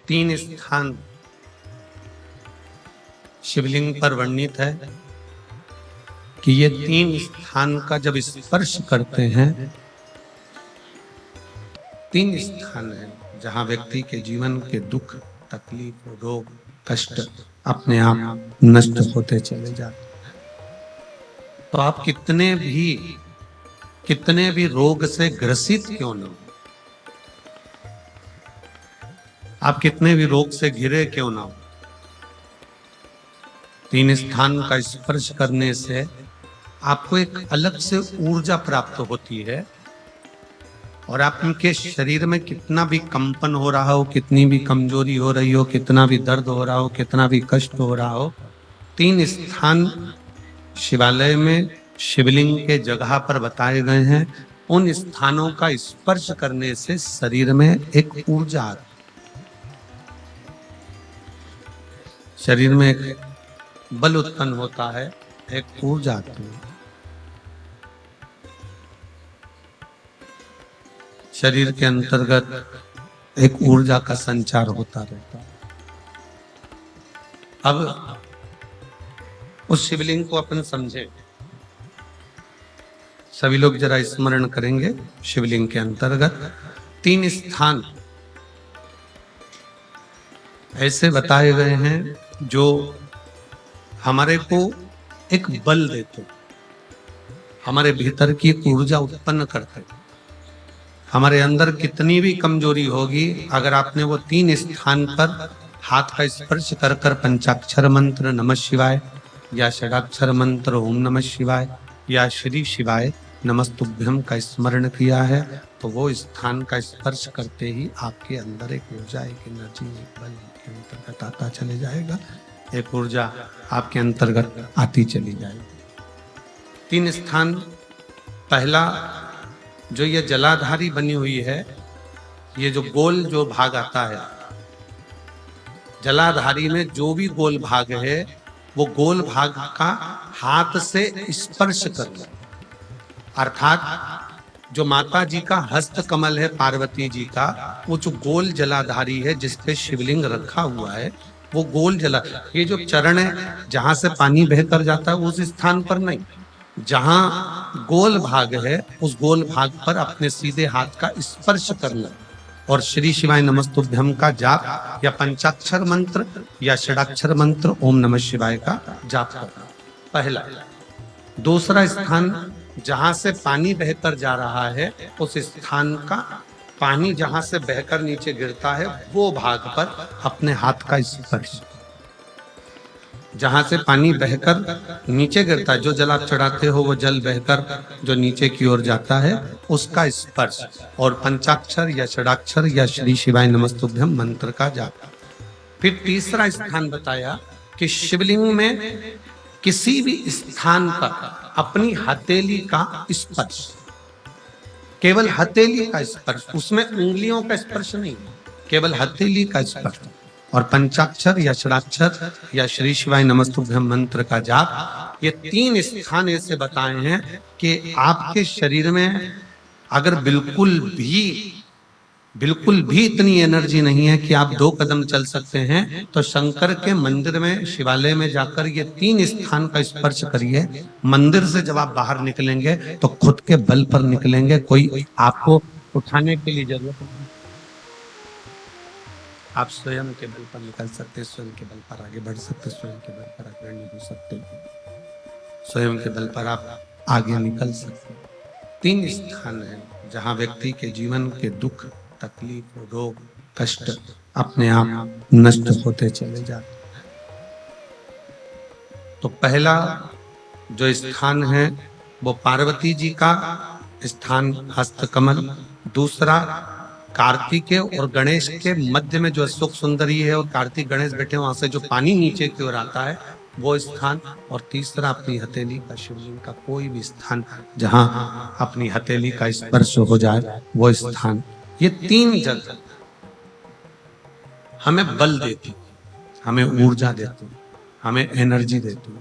तीन स्थान शिवलिंग पर वर्णित है कि ये तीन स्थान का जब स्पर्श करते हैं, तीन स्थान है जहां व्यक्ति के जीवन के दुख, तकलीफ, रोग, कष्ट अपने आप नष्ट होते चले जाते। तो आप कितने भी रोग से ग्रसित क्यों न हो, आप कितने भी रोग से घिरे क्यों ना हो, तीन स्थान का स्पर्श करने से आपको एक अलग से ऊर्जा प्राप्त होती है। और आपके शरीर में कितना भी कंपन हो रहा हो, कितनी भी कमजोरी हो रही हो, कितना भी दर्द हो रहा हो, कितना भी कष्ट हो रहा हो, तीन स्थान शिवालय में शिवलिंग के जगह पर बताए गए हैं। उन स्थानों का स्पर्श करने से शरीर में एक ऊर्जा आती है, शरीर में एक बल उत्पन्न होता है, एक ऊर्जा आती है, शरीर के अंतर्गत एक ऊर्जा का संचार होता रहता है। अब उस शिवलिंग को अपन समझे, सभी लोग जरा स्मरण करेंगे। शिवलिंग के अंतर्गत तीन स्थान ऐसे बताए गए हैं जो हमारे को एक बल देते, हमारे भीतर की ऊर्जा उत्पन्न करते। हमारे अंदर कितनी भी कमजोरी होगी, अगर आपने वो तीन स्थान पर हाथ का स्पर्श कर कर पंचाक्षर मंत्र नमः शिवाय या षडाक्षर मंत्र ओम नमः शिवाय या श्री शिवाय नमस्तुभ्यम का स्मरण किया है, तो वो स्थान का स्पर्श करते ही आपके अंदर एक ऊर्जा, एक एनर्जी, एक बल के अंतर्गत आता चले जाएगा, एक ऊर्जा आपके अंतर्गत आती चली जाएगी। तीन स्थान, पहला जो ये जलाधारी बनी हुई है, ये जो गोल जो भाग आता है, जलाधारी में जो भी गोल भाग है, वो गोल भाग का हाथ से स्पर्श करना, अर्थात जो माता जी का हस्त कमल है, पार्वती जी का, वो जो गोल जलाधारी है जिसपे शिवलिंग रखा हुआ है, वो गोल जला, ये जो चरण है जहां से पानी बहकर जाता है उस स्थान पर नहीं, जहां गोल भाग है उस गोल भाग पर अपने सीधे हाथ का स्पर्श करना और श्री शिवाय नमस्तुभ्यम का जाप या पंचाक्षर मंत्र या षडाक्षर मंत्र ओम नमः शिवाय का जाप करना, पहला। दूसरा स्थान, जहां से पानी बहकर जा रहा है उस स्थान का पानी जहां से बहकर नीचे गिरता है वो भाग पर अपने हाथ का स्पर्श, जहां से पानी बहकर नीचे गिरता है, जो जल आप चढ़ाते हो वो जल बहकर जो नीचे की ओर जाता है उसका स्पर्श, और पंचाक्षर या षडाक्षर या श्री शिवाय नमस्तुभ्यम मंत्र का जाप। फिर तीसरा स्थान बताया कि शिवलिंग में किसी भी स्थान पर अपनी हथेली का स्पर्श, केवल हथेली का स्पर्श, उसमें उंगलियों का स्पर्श नहीं, केवल हथेली का स्पर्श, और पंचाक्षर या षडाक्षर या श्री शिवाय नमस्तुभ्यम मंत्र का जाप। ये तीन स्थान ऐसे बताए हैं कि आपके शरीर में अगर बिल्कुल भी इतनी एनर्जी नहीं है कि आप 2 कदम चल सकते हैं, तो शंकर के मंदिर में, शिवालय में जाकर ये तीन स्थान का स्पर्श करिए। मंदिर से जब आप बाहर निकलेंगे तो खुद के बल पर निकलेंगे, कोई आपको उठाने के लिए जरूरत नहीं, आप स्वयं के बल पर निकल सकते, स्वयं के बल पर आगे बढ़ सकते, स्वयं के बल पर अग्रणी हो सकते, स्वयं के बल पर आप आगे निकल सकते। तीन स्थान है जहां व्यक्ति के जीवन के दुख, तकलीफ, रोग, कष्ट अपने आप नष्ट होते चले जाते। तो पहला जो स्थान है वो पार्वती जी का स्थान हस्तकमल, दूसरा कार्तिकेय और गणेश के मध्य में जो अशोक सुंदरी है और कार्तिक गणेश बैठे वहां से जो पानी नीचे की ओर आता है वो स्थान, और तीसरा अपनी हथेली का, शिवलिंग का कोई भी स्थान जहां अपनी हथेली का स्पर्श हो जाए वो स्थान। ये तीन जगह हमें बल देती, हमें ऊर्जा देती, हमें एनर्जी देती,